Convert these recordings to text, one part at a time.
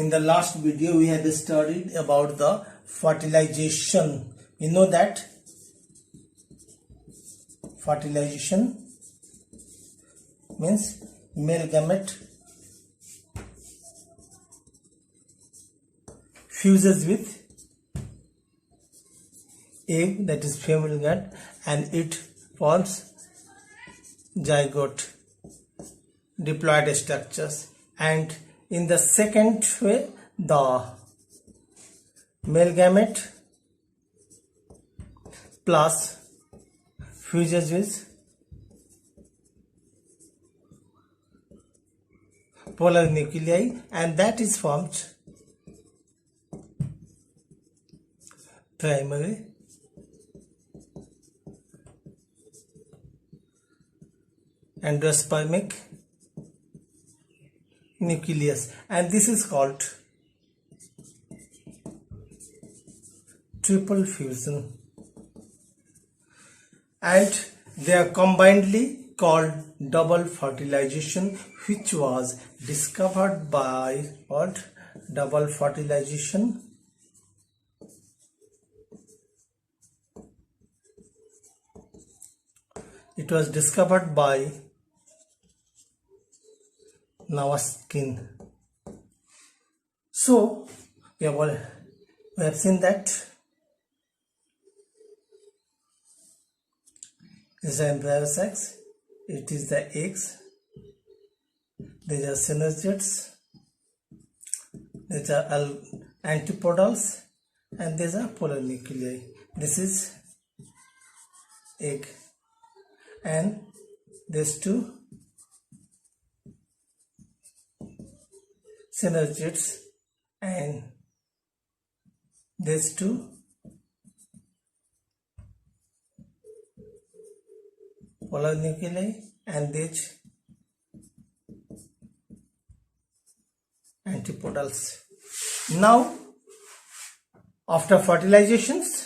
In the last video we had studied about the fertilization. You know that fertilization means male gamete fuses with egg, that is female gamete, and it forms zygote, diploid structures. And in the second way, the male gamete plus fuses with polar nuclei, and that is formed primary endospermic nucleus, and this is called triple fusion, and they are combinedly called double fertilization, which was discovered by what? Double fertilization it was discovered by Nawaskin. So we have seen that is the embryo sex, it is the eggs, these are synergids, these are antipodals, and these are polar nuclei. This is egg, and these two synergids, and these two polar nuclei, and these antipodals. Now, after fertilizations,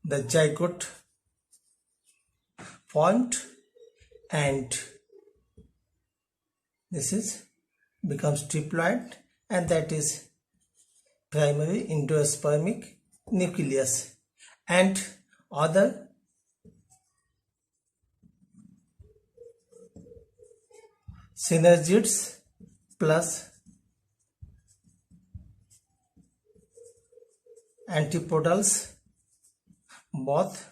the zygote formed, and this is becomes triploid, and that is primary endospermic nucleus, and other synergids plus antipodals, both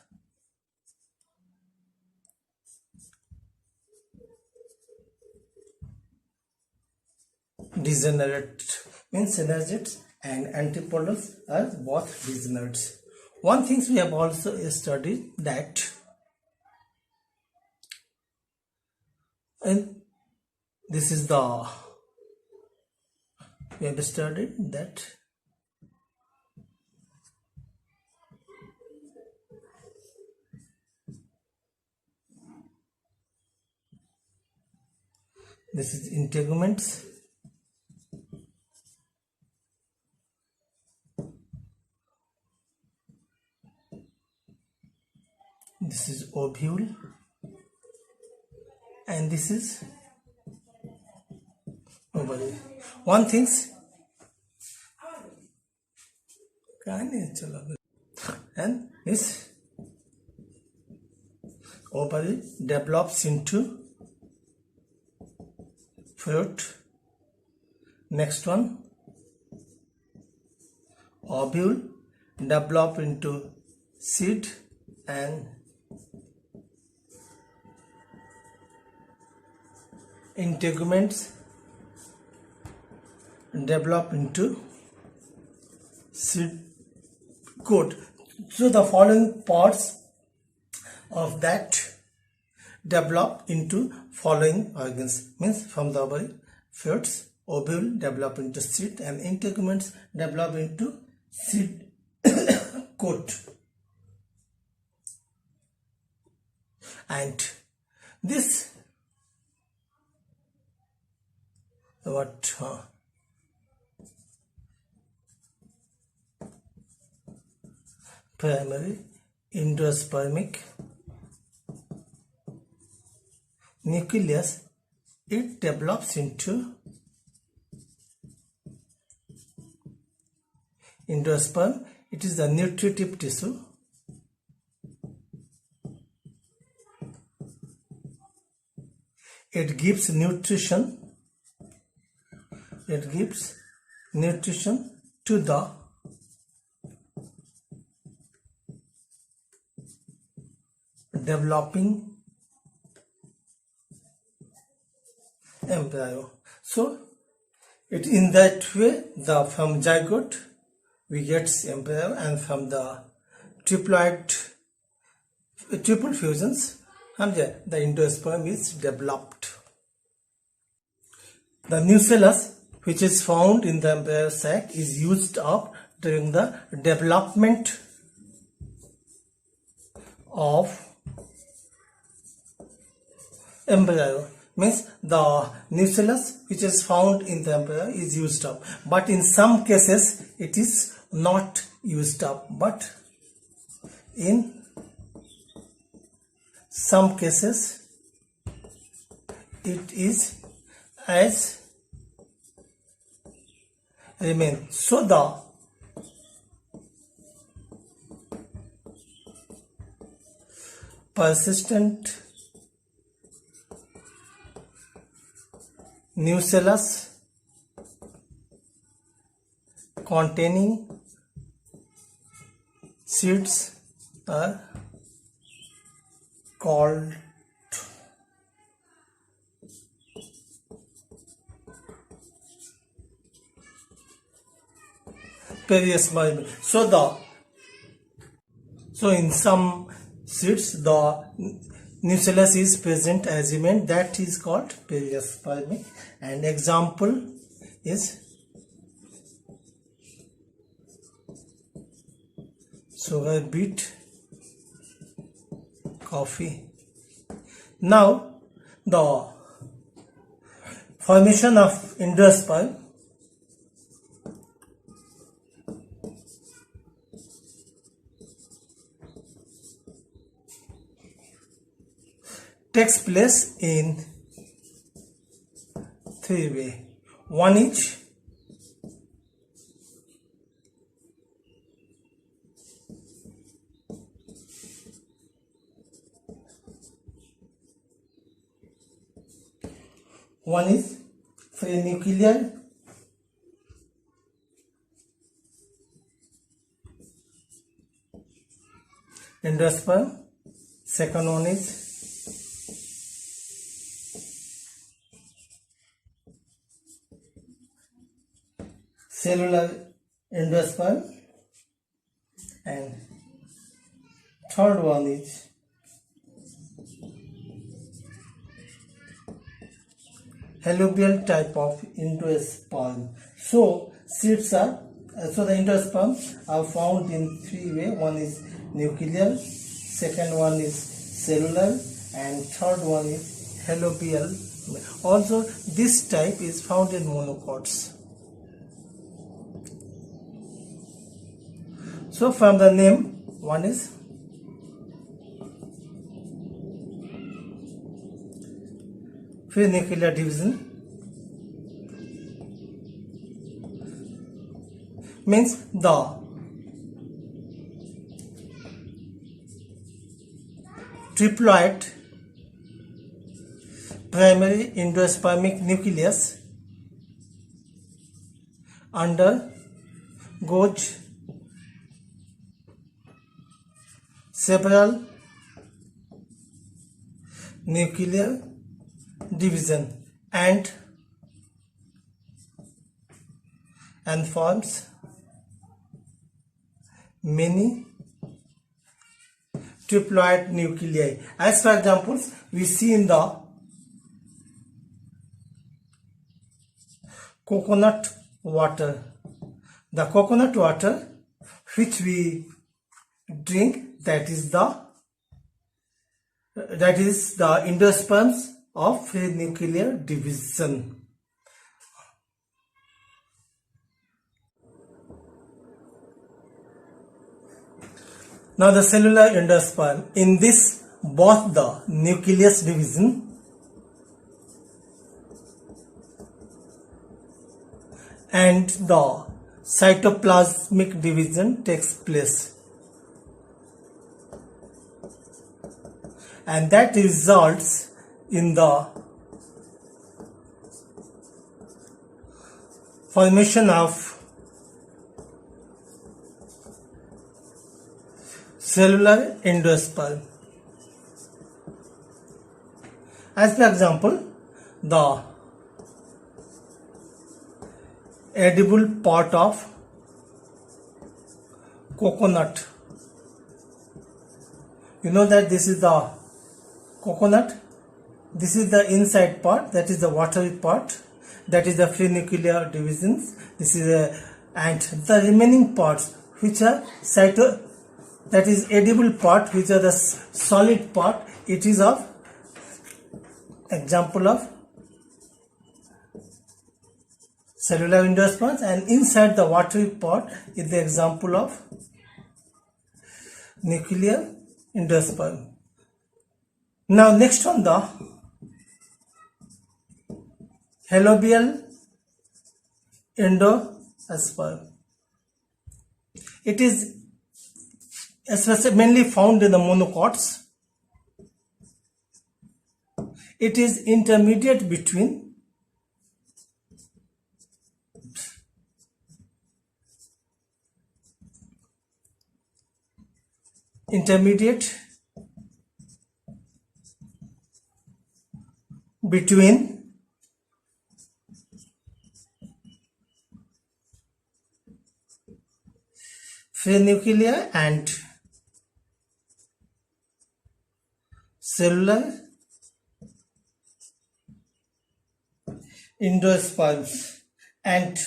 degenerate, means synergids and antipodals are both degenerates. One thing we have also studied that and this is the we have studied that this is integuments, this is ovule, and this is ovary. One thing's and this ovary develops into fruit. Next one, ovule develop into seed, and integuments develop into seed coat. So the following parts of that develop into following organs, means from the ovary, fruits, ovule develop into seed, and integuments develop into seed coat. And this what primary endospermic nucleus, it develops into endosperm. It is the nutritive tissue. It gives nutrition. It gives nutrition to the developing embryo. So it in that way, from zygote we get embryo, and from the triple fusions the endosperm is developed. The nucellus, which is found in the embryo sac, is used up during the development of embryo. Means the nucellus which is found in the embryo is used up, but in some cases it is not used up, but in some cases it is as remain. So the persistent nucellus containing seeds are called periosperm. So in some seeds the nucellus is present as remain, that is called periospermic. And example is sugar beet, coffee. Now the formation of endosperm takes place in three ways. One is free nuclear, endosperm. Second one is cellular endosperm, and third one is alluvial type of endosperm. So seeds are the endosperm are found in three ways. One is nuclear, second one is cellular, and third one is alluvial. Also this type is found in monocots. So from the name, one is free nuclear division, means the triploid primary endospermic nucleus undergoes several nuclear division and forms many triploid nuclei. As for examples, we see in the coconut water. The coconut water which we drink, that is the endosperms of free nuclear division. Now the cellular endosperm. In this, both the nucleus division and the cytoplasmic division takes place, and that results in the formation of cellular endosperm. As an example, the edible part of coconut. You know that this is the coconut. This is the inside part, that is the watery part, that is the free nuclear divisions. This is and the remaining parts which are that is edible part, which are the solid part. It is of example of cellular endosperms, and inside the watery part is the example of nuclear endosperm. Now next on the halobial endosperm. It is especially mainly found in the monocots. It is intermediate between free nuclear and cellular endosperms. And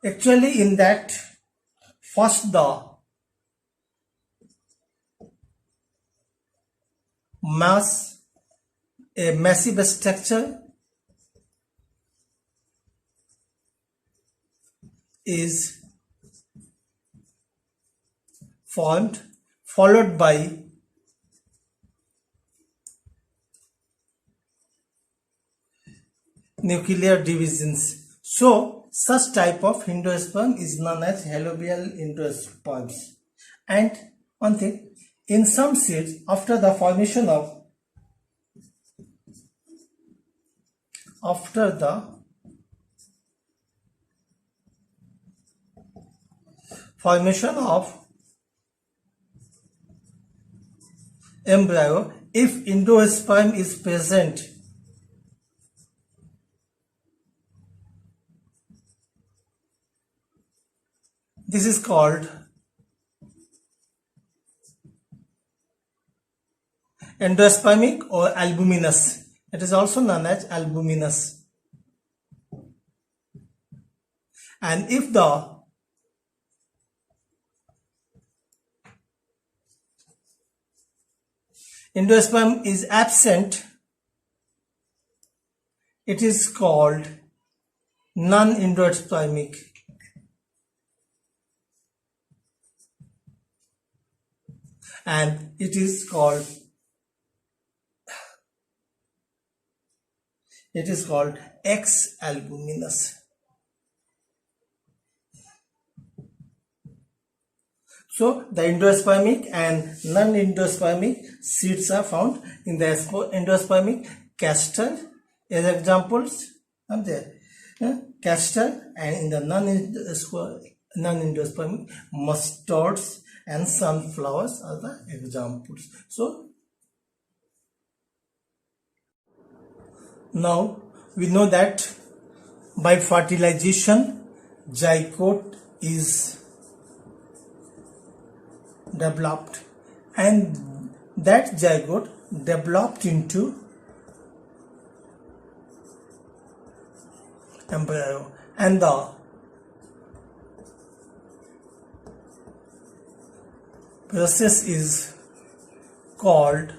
actually in that, first the a massive structure is formed, followed by nuclear divisions. So such type of endosperm is known as halobial endosperms. And one thing, in some seeds, after the formation of embryo, if endosperm is present, this is called endospermic or albuminous. It is also known as albuminous. And if the endosperm is absent, it is called non-endospermic. And it is called X-albuminous. So the endospermic and non-endospermic seeds are found. In the endospermic, castor as examples are there. Castor, and in the non-endospermic, mustards and sunflowers are the examples. So now we know that by fertilization, zygote is developed, and that zygote developed into embryo, and the process is called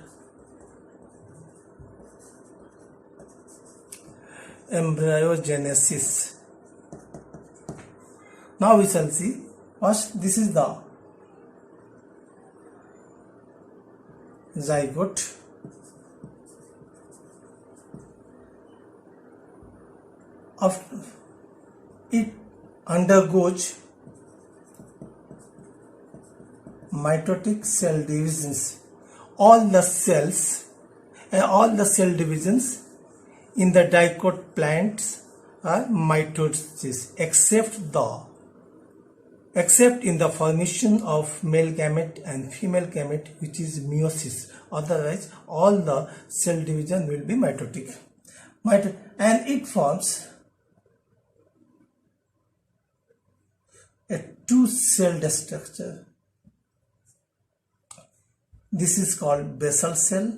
embryogenesis. Now we shall see. First, this is the zygote. After it undergoes mitotic cell divisions. All the cell divisions in the dicot plants are mitosis, except in the formation of male gamete and female gamete, which is meiosis. Otherwise, all the cell division will be mitotic. And it forms a two-celled structure. This is called basal cell,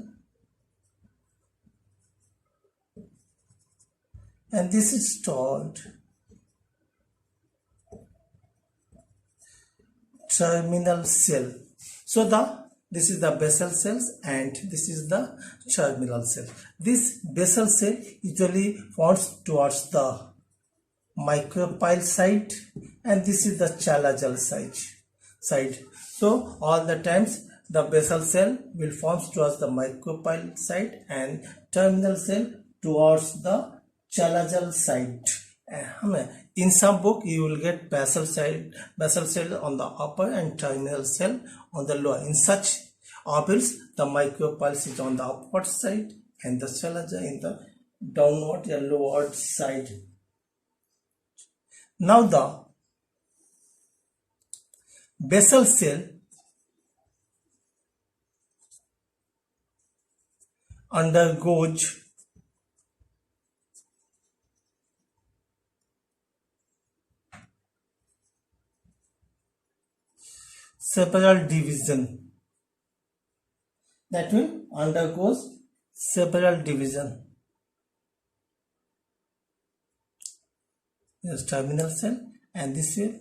and this is called terminal cell. So this is the basal cells and this is the terminal cell. This basal cell usually forms towards the micropyle side, and this is the chalazal side. So all the times the basal cell will form towards the micropyle side and terminal cell towards the chalazal side. In some book you will get basal cell on the upper and terminal cell on the lower. In such ovules, the micropyle is on the upward side and the chalaza in the downward and lower side. Now the basal cell undergoes several division. That will undergoes several division. This terminal cell, and this will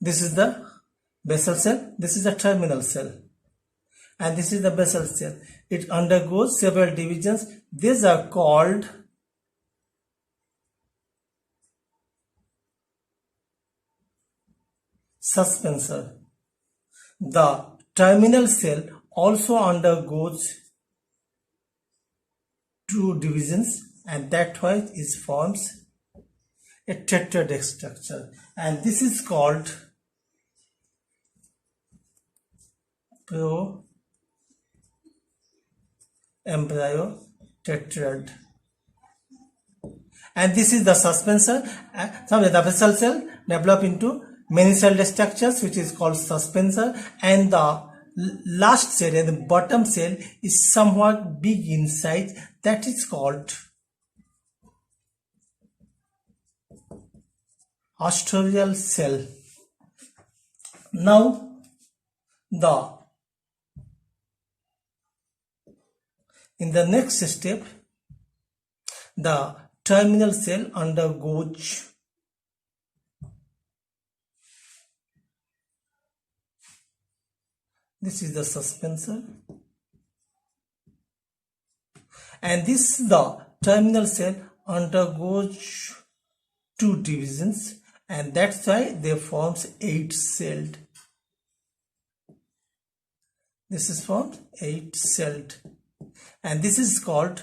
this is the basal cell, this is the terminal cell, and this is the basal cell. It undergoes several divisions. These are called suspensor. The terminal cell also undergoes two divisions, and that why it forms a tetradic structure, and this is called pro-embryo tetrad. And this is the suspensor. The basal cell develop into many celled structures, which is called suspensor, and the last cell and the bottom cell is somewhat big in size, that is called ostovial cell. Now in the next step, the terminal cell undergoes this is the suspensor, and this the terminal cell undergoes two divisions, and that's why they forms 8-celled. This is formed 8-celled, and this is called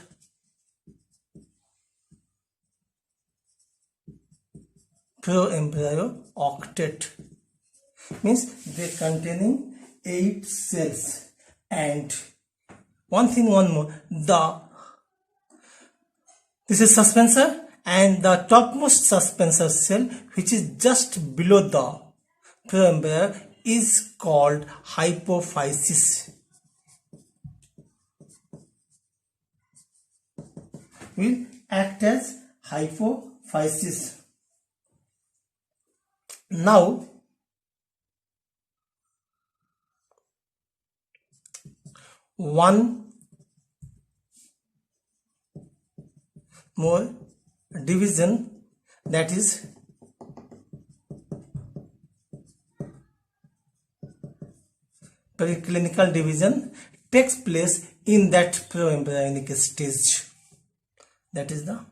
pro-embryo octet. Means they containing 8 cells. And one more, this is suspensor, and the topmost suspensor cell, which is just below the pro-embryo, is called hypophysis. Will act as hypophysis. Now one more division, that is preclinical division, takes place in that pro-embryonic stage. That is the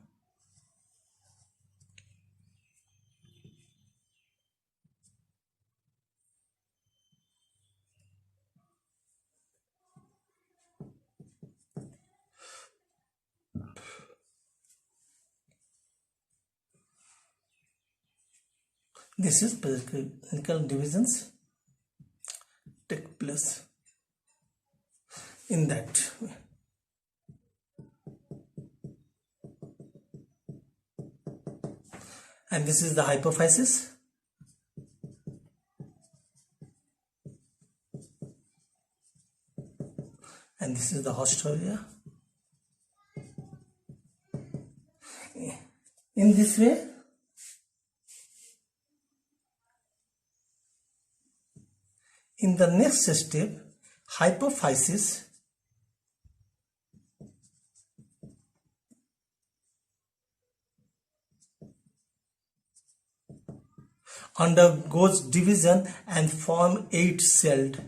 This is clinical divisions take place in that way. And this is the hypophysis. And this is the host area. In this way, in the next step, hypophysis undergoes division and form 8-celled.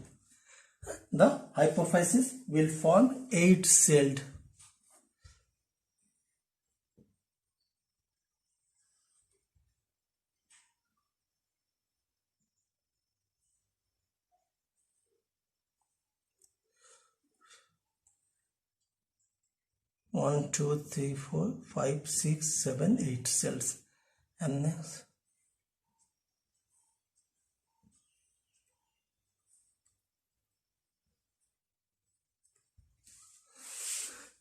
The hypophysis will form 8-celled. One, two, three, 4, 5, 6, 7, 8 cells. And next.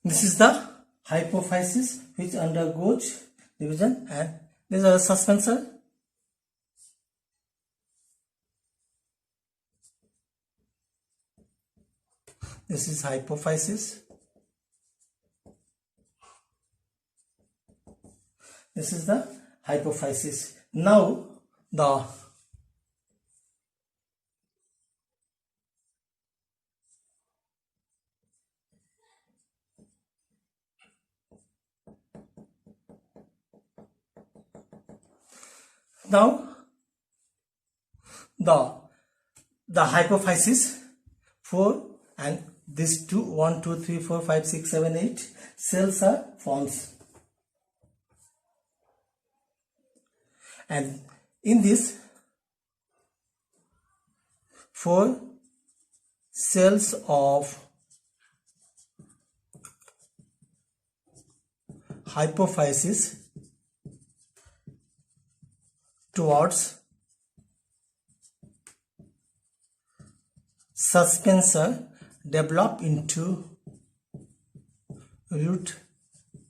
This is the hypophysis which undergoes division, and these are the suspensor. This is hypophysis. This is the hypophysis. Now the hypophysis 4 and these 2, 1, 2, 3, 4, 5, 6, 7, 8 cells are forms. And in this 4 cells of hypophysis towards suspensor develop into root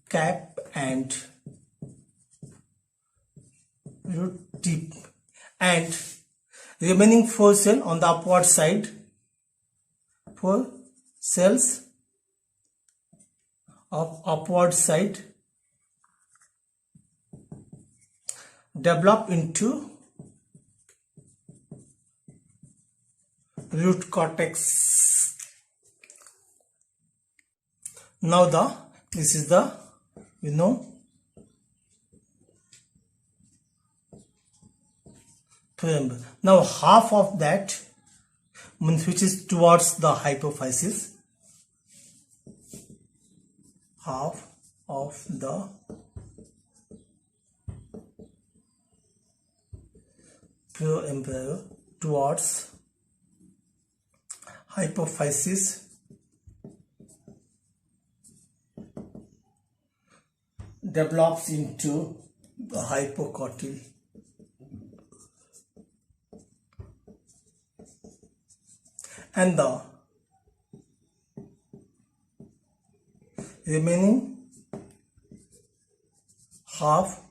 cap and root tip, and remaining 4 cells on the upward side, 4 cells of upward side develop into root cortex. Now this is the preamble. Now half of that means which is towards the hypophysis, half of the preamble towards hypophysis develops into the hypocotyle. And the remaining half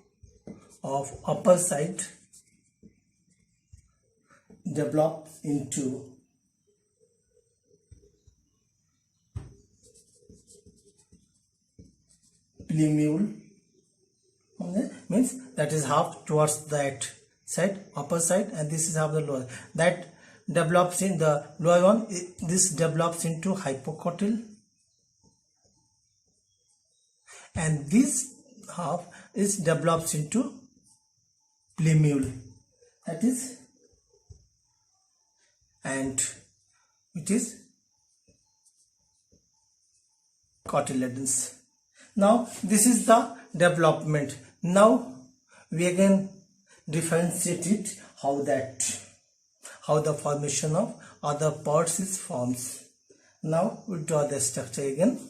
of upper side develops into plumule. Means that is half towards that side, upper side, and this is half the lower. That develops in the lower one. This develops into hypocotyle, and this half is develops into plumule. That is, and it is cotyledons. Now this is the development. Now we again differentiate it how the formation of other parts is forms. Now we draw the structure again.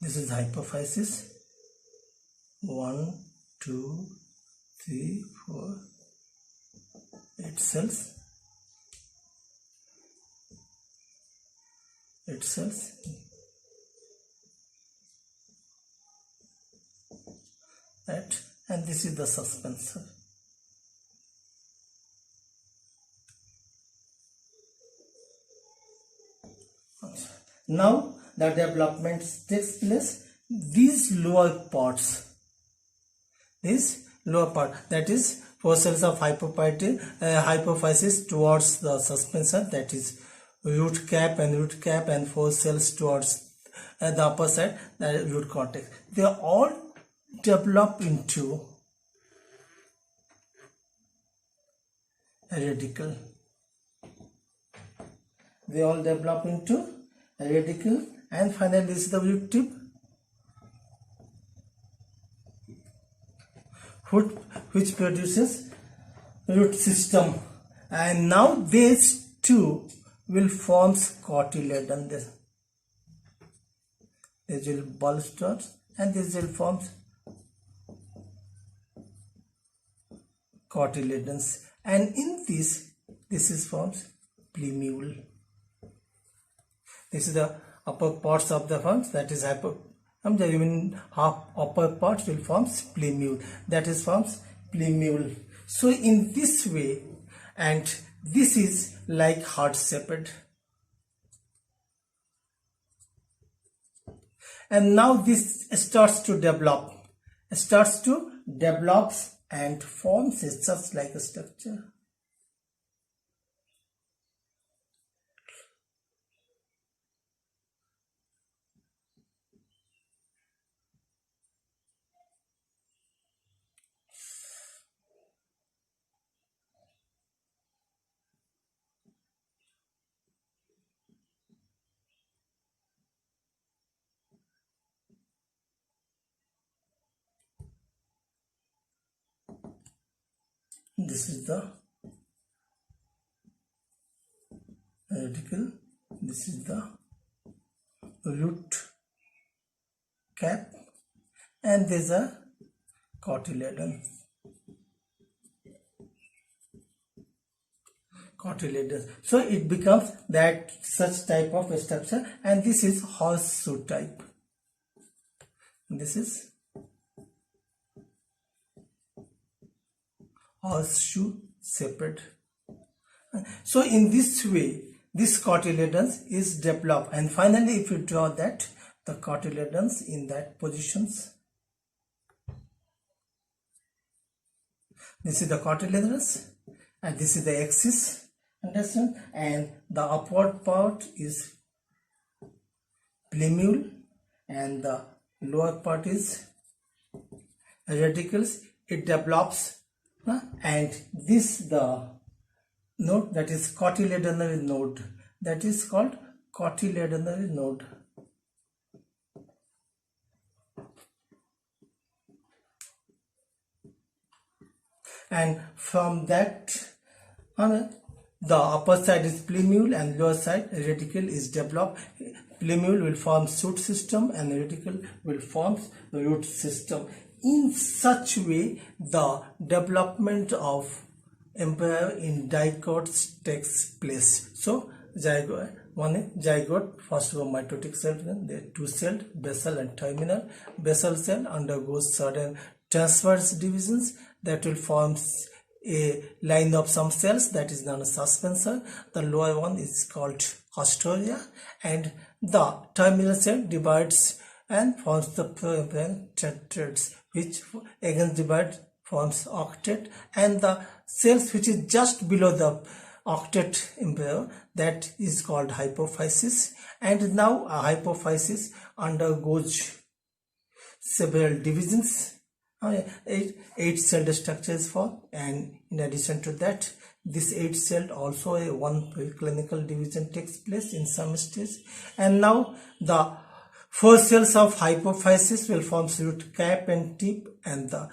this is hypophysis. 1, 2, 3, 4, 8 cells. 8 cells. Right, and this is the suspensor. Now the development takes place. These lower parts, that is 4 cells of hypophysis towards the suspensor, that is root cap and 4 cells towards the upper side, the root cortex. They all develop into a radicle. They all develop into a radicle, and finally this is the root tip, which produces root system, and now these two will form cotyledon. This will bolster and this will form cotyledons, and in this is forms plumule. This is the upper parts of the forms, that is the remaining half upper parts will form plumule, that is forms plumule. So in this way, and this is like heart shaped, and now this starts to develop and forms such like a structure. This is the radicle, this is the root cap, and there's a cotyledon. So it becomes that such type of structure, and this is horseshoe type. This is horseshoe shaped. So in this way, this cotyledons is developed, and finally if you draw that, the cotyledons in that positions. This is the cotyledons, and this is the axis, understand, and the upward part is plumule, and the lower part is radicals. It develops, and this the node, that is cotyledonary node, that is called cotyledonary node. And from that, the upper side is plumule and lower side radicle is developed. Plumule will form shoot system and radicle will form root system. In such way, the development of embryo in dicots takes place. So zygote, first of all mitotic cell, they are two-celled, basal and terminal. Basal cell undergoes certain transverse divisions that will form a line of some cells, that is known as suspensor. The lower one is called ostoria, and the terminal cell divides and forms the tetrads, which again divide forms octet, and the cells which is just below the octet embryo, that is called hypophysis. And now a hypophysis undergoes several divisions. 8-celled structure is formed, and in addition to that, this 8-celled also one clinical division takes place in some stage. And now the 4 cells of hypophysis will form root cap and tip, and the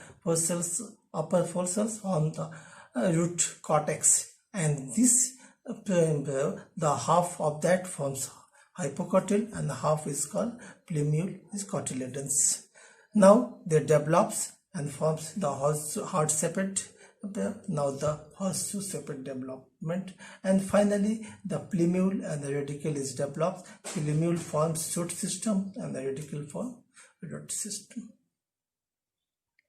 upper 4 cells form the root cortex, and this embryo, the half of that forms hypocotyl and half is called plumule is cotyledons. Now they develops and forms the heart sepate. Now the horseshoe sepate development, and finally the plumule and the radicle is developed. Plumule forms shoot system and the radicle form root system.